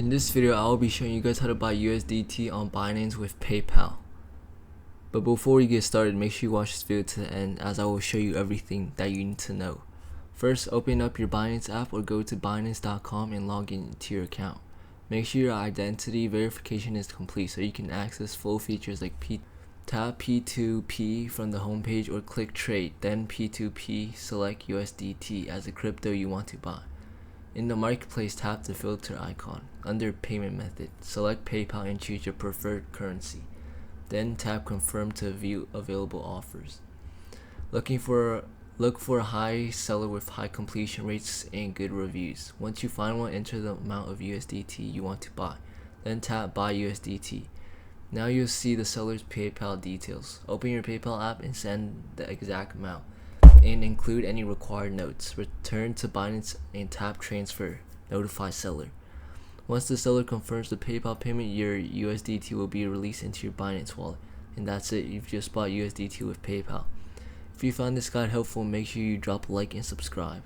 In this video, I will be showing you guys how to buy USDT on Binance with PayPal. But before we get started, make sure you watch this video to the end, as I will show you everything that you need to know. First, open up your Binance app or go to Binance.com and log into your account. Make sure your identity verification is complete so you can access full features like tap P2P from the homepage or click trade, then P2P, select USDT as the crypto you want to buy. In the marketplace, tap the filter icon. Under payment method, select PayPal and choose your preferred currency. Then tap confirm to view available offers. Look for a high seller with high completion rates and good reviews. Once you find one, enter the amount of USDT you want to buy. Then tap buy USDT. Now you'll see the seller's PayPal details. Open your PayPal app and send the exact amount, and include any required notes. Return to Binance and tap transfer. Notify seller. Once the seller confirms the PayPal payment, your USDT will be released into your Binance wallet. And that's it. You've just bought USDT with PayPal. If you found this guide helpful, make sure you drop a like and subscribe.